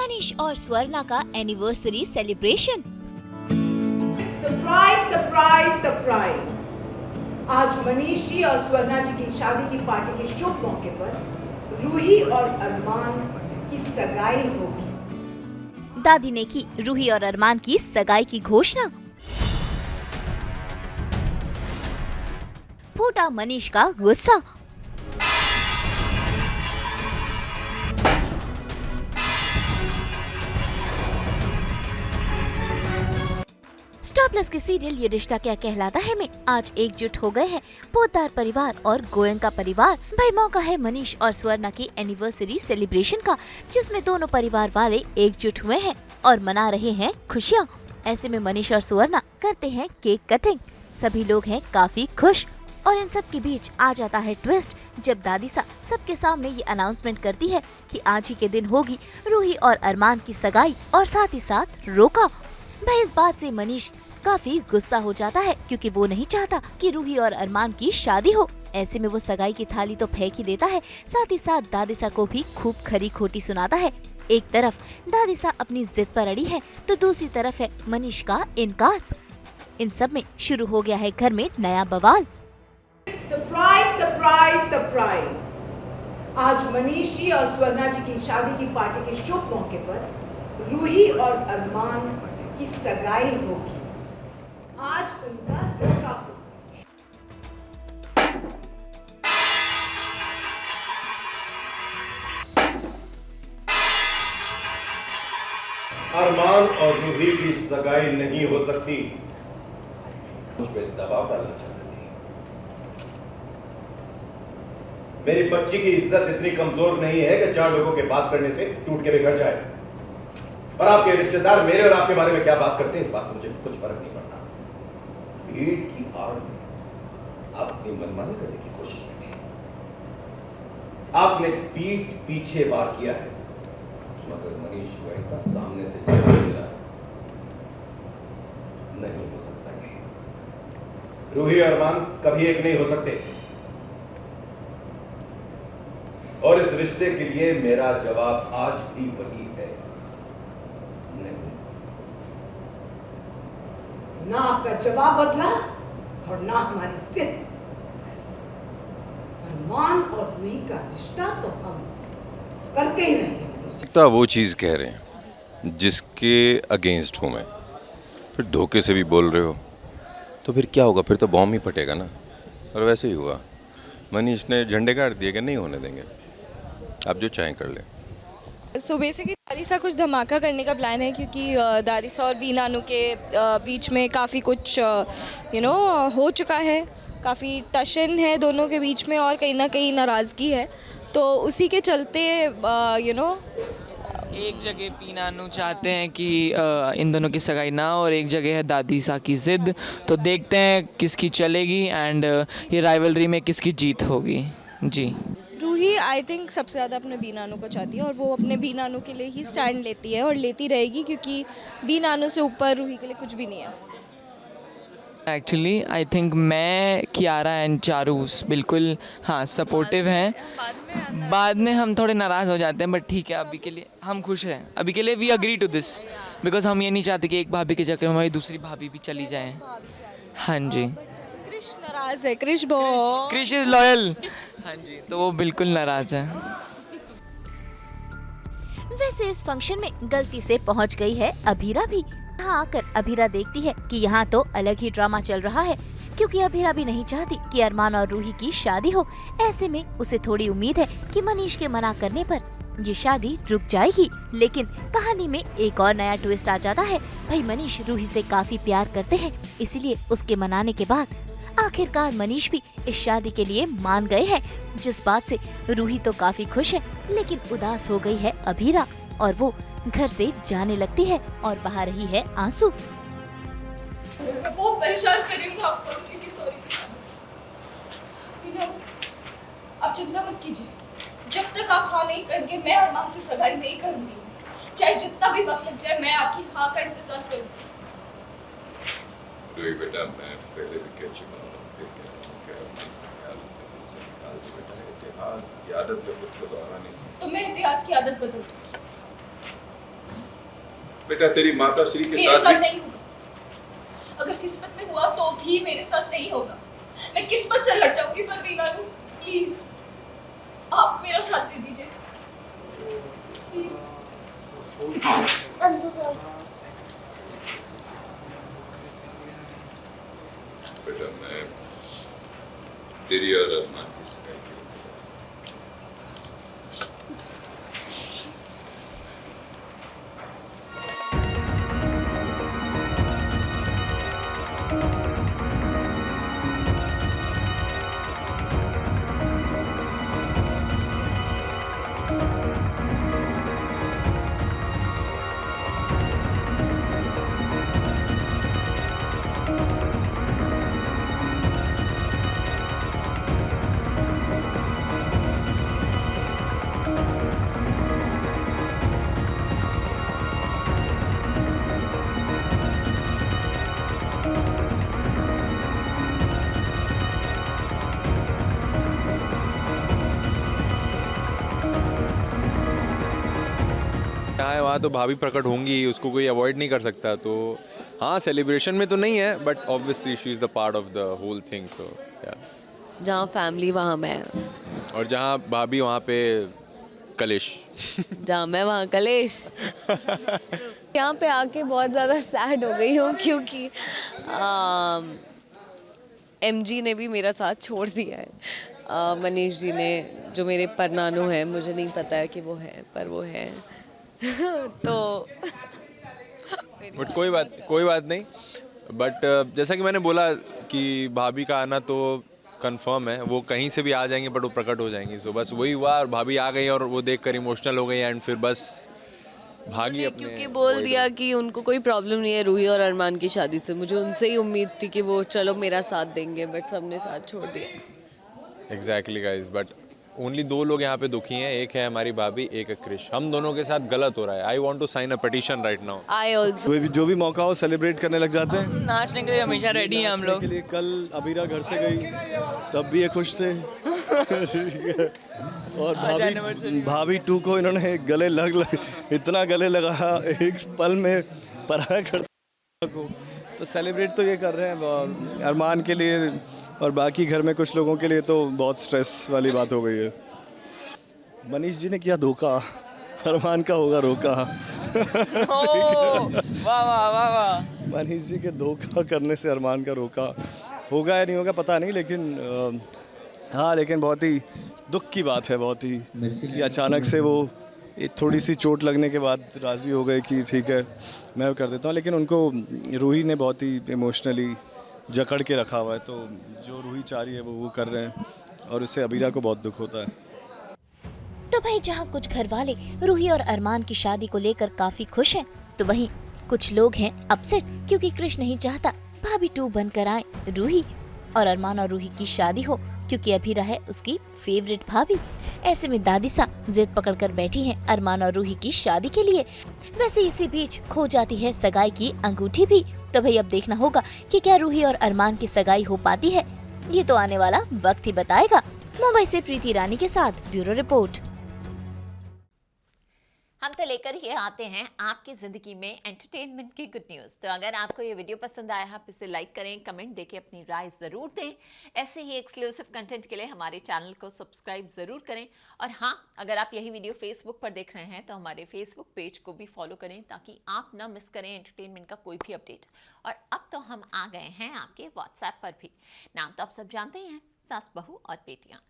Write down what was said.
मनीष और स्वर्णा का anniversary celebration. Surprise surprise surprise. आज मनीष जी और स्वर्णा जी की शादी की पार्टी के शुभ मौके पर रूही और अरमान की सगाई होगी। दादी ने की रूही और अरमान की सगाई की घोषणा। फूटा मनीष का गुस्सा। स्टार प्लस के सीरियल ये रिश्ता क्या कहलाता है में आज एकजुट हो गए हैं पोद्दार परिवार और गोयनका परिवार। भाई मौका है मनीष और स्वर्णा की एनिवर्सरी सेलिब्रेशन का, जिसमें दोनों परिवार वाले एकजुट हुए हैं और मना रहे हैं खुशियाँ। ऐसे में मनीष और स्वर्णा करते हैं केक कटिंग। सभी लोग हैं काफी खुश और इन सब के बीच आ जाता है ट्विस्ट, जब दादी सा सबके सामने ये अनाउंसमेंट करती है कि आज ही के दिन होगी रूही और अरमान की सगाई और साथ ही साथ रोका। भाई इस बात से मनीष काफी गुस्सा हो जाता है, क्योंकि वो नहीं चाहता कि रूही और अरमान की शादी हो। ऐसे में वो सगाई की थाली तो फेंक ही देता है, साथ ही साथ दादिसा को भी खूब खरी खोटी सुनाता है। एक तरफ दादिसा अपनी जिद पर अड़ी है तो दूसरी तरफ है मनीष का इनकार। इन सब में शुरू हो गया है घर में नया बवाल। Surprise surprise surprise. आज मनीष जी और स्वर्णा जी की शादी की पार्टी के शुभ मौके पर रूही और अरमान की सगाई होगी। आज उनका रोका होगा। अरमान और रूही की सगाई नहीं हो सकती। मुझ पे दबाव डालना चाहती है। मेरी बच्ची की इज्जत इतनी कमजोर नहीं है कि 4 लोगों के बात करने से टूट के बिगड़ जाए। और आपके रिश्तेदार मेरे और आपके बारे में क्या बात करते हैं, इस बात से मुझे कुछ फर्क नहीं पड़ता। भीड़ की आड़ में आप अपनी मनमानी करने की कोशिश में थे। आपने पीठ पीछे वार किया है, मगर मनीष गोयनका सामने से जवाब मिला नहीं हो सकता है। रूही और अरमान कभी एक नहीं हो सकते। और इस रिश्ते के लिए मेरा जवाब आज भी वही है, नहीं। ना आपका जवाब बदला और ना हमारी जिद। अरमान और रूही का रिश्ता तो हम करके ही रहेंगे। वो चीज़ कह रहे हैं जिसके अगेंस्ट हूँ मैं, फिर धोखे से भी बोल रहे हो तो फिर क्या होगा? फिर तो बॉम्ब ही फटेगा ना। और वैसे ही हुआ, मनीष ने झंडे गाड़ दिए कि नहीं होने देंगे, आप जो चाहें कर लें। सो बेसिकली दादिसा कुछ धमाका करने का प्लान है, क्योंकि दादिसा और बी नानू के बीच में काफ़ी कुछ हो चुका है। काफ़ी टशन है दोनों के बीच में और कहीं ना कहीं नाराज़गी है। तो उसी के चलते एक जगह पी नानू चाहते हैं कि इन दोनों की सगाई ना हो, और एक जगह है दादीसा की ज़िद। तो देखते हैं किसकी चलेगी एंड ये राइवलरी में किसकी जीत होगी। जी, रूही आई थिंक सबसे ज़्यादा अपने बी नानू को चाहती है और वो अपने बी नानू के लिए ही स्टैंड लेती है और लेती रहेगी, क्योंकि बी नानू से ऊपर रूही के लिए कुछ भी नहीं है। एक्चुअली आई थिंक मैं, कियारा एंड चारू बिल्कुल हाँ सपोर्टिव हैं। बाद में हम थोड़े नाराज़ हो जाते हैं, बट ठीक है, अभी के लिए हम खुश हैं। अभी के लिए we agree to this, because हम ये नहीं चाहते कि एक भाभी के चक्कर में हमारी दूसरी भाभी भी चली जाए। हाँ जी, क्रिश नाराज़ है। Krish is loyal. हाँ जी, तो वो बिल्कुल नाराज़ है। वैसे इस फंक्शन में गलती से पहुंच गई है अभीरा भी। यहाँ आकर अभीरा देखती है कि यहाँ तो अलग ही ड्रामा चल रहा है, क्योंकि अभीरा भी नहीं चाहती कि अरमान और रूही की शादी हो। ऐसे में उसे थोड़ी उम्मीद है कि मनीष के मना करने पर ये शादी रुक जाएगी। लेकिन कहानी में एक और नया ट्विस्ट आ जाता है। भाई मनीष रूही से काफी प्यार करते हैं, इसीलिए उसके मनाने के बाद आखिरकार मनीष भी इस शादी के लिए मान गए हैं, जिस बात से रूही तो काफी खुश है, लेकिन उदास हो गई है अभीरा और वो घर से जाने लगती है और बहा रही है आंसू। वो परेशान करेंगे आपको, सॉरी। आप चिंता मत कीजिए, जब तक आप हाँ नहीं करेंगे मैं अरमान से सगाई नहीं करूंगी। चाहे जितना भी वक्त लग जाए, मैं आपकी हाँ का इंतजार करूंगी। बेटा मैं पहले भी कह चुका हूँ, इतिहास की आदत तो दोहराना नहीं। तुम्हें इतिहास की आदत बदल दूंगी। बेटा तेरी माता श्री के मेरे साथ साथ भी नहीं होगा। अगर किस्मत में हुआ तो भी मेरे साथ नहीं होगा। मैं किस्मत से लड़ जाऊंगी, पर वीनानु प्लीज आप मेरा साथ दे दीजिए please. I am so sorry. बेटा मैं तेरी और अरमान की सगाई के लिए यहाँ है वहाँ तो भाभी प्रकट होंगी, उसको कोई अवॉइड नहीं कर सकता। तो हाँ, सेलिब्रेशन में तो नहीं है, but obviously she is the part of the whole thing. So या जहाँ फैमिली वहाँ मैं, और जहाँ भाभी वहाँ पे कलेश। जहाँ मैं वहाँ कलेश। यहाँ पे आके बहुत ज़्यादा सैड हो गई हूँ, क्योंकि MG ने भी मेरा साथ छोड़ दिया है। मनीष जी ने, जो मेरे परनानू हैं, मुझे नहीं पता है कि वो है, पर वो है। तो बट कोई बात नहीं। बट जैसा कि मैंने बोला कि भाभी का आना तो कंफर्म है, वो कहीं से भी आ जाएंगे बट वो प्रकट हो जाएंगी। सो बस वही हुआ, और भाभी आ गई और वो देखकर इमोशनल हो गई, एंड फिर बस भागी अपने। क्योंकि बोल दिया कि उनको कोई प्रॉब्लम नहीं है रूही और अरमान की शादी से। मुझे उनसे ही उम्मीद थी कि वो चलो मेरा साथ देंगे, बट सबने साथ छोड़ दिया। एग्जैक्टली गाइज, बट ओनली 2 लोग यहाँ पे दुखी हैं, एक है हमारी भाभी, एक है क्रिश। हम दोनों के साथ गलत हो रहा है। I want to sign a petition right now. I also. जो भी मौका हो सेलिब्रेट करने लग जाते हैं। नाचने के लिए हमेशा रेडी हैं हम लोग। के लिए कल अबीरा घर से गई, तब भी ये खुश थे। ठीक है। और भाभी 2 को इन्होंने गले इतना गले लगा एक पल में पराया कर को। तो सेलिब्रेट तो ये कर रहे हैं, और अरमान के लिए और बाकी घर में कुछ लोगों के लिए तो बहुत स्ट्रेस वाली बात हो गई है। मनीष जी ने किया धोखा, अरमान का होगा रोका। वाह वाह वाह वाह। मनीष जी के धोखा करने से अरमान का रोका होगा या नहीं होगा पता नहीं, लेकिन हाँ, लेकिन बहुत ही दुख की बात है, बहुत ही कि अचानक से वो थोड़ी सी चोट लगने के बाद राज़ी हो गए कि ठीक है मैं कर देता हूँ। लेकिन उनको रूही ने बहुत ही इमोशनली जकड़ के रखा हुआ है, तो जो रूही चाह रही है वो कर रहे हैं, और उससे अबीरा को बहुत दुख होता है। तो भाई जहाँ कुछ घर वाले रूही और अरमान की शादी को लेकर काफी खुश हैं, तो वहीं कुछ लोग हैं अपसेट, क्योंकि कृष्ण नहीं चाहता भाभी 2 बनकर आए रूही और अरमान और रूही की शादी हो, क्योंकि अबीरा है उसकी फेवरेट भाभी। ऐसे में दादी सा जिद पकड़कर बैठी हैं अरमान और रूही की शादी के लिए। वैसे इसी बीच खो जाती है सगाई की अंगूठी भी। तो भाई अब देखना होगा कि क्या रूही और अरमान की सगाई हो पाती है, ये तो आने वाला वक्त ही बताएगा। मुंबई से प्रीति रानी के साथ ब्यूरो रिपोर्ट। हम तो लेकर ही आते हैं आपकी ज़िंदगी में एंटरटेनमेंट की गुड न्यूज़। तो अगर आपको ये वीडियो पसंद आया है, इसे लाइक करें, कमेंट देके अपनी राय ज़रूर दें। ऐसे ही एक्सक्लूसिव कंटेंट के लिए हमारे चैनल को सब्सक्राइब ज़रूर करें। और हाँ, अगर आप यही वीडियो फेसबुक पर देख रहे हैं तो हमारे फेसबुक पेज को भी फॉलो करें, ताकि आप ना मिस करें एंटरटेनमेंट का कोई भी अपडेट। और अब तो हम आ गए हैं आपके व्हाट्सएप पर भी। नाम तो आप सब जानते ही हैं, सास बहू और बेटियाँ।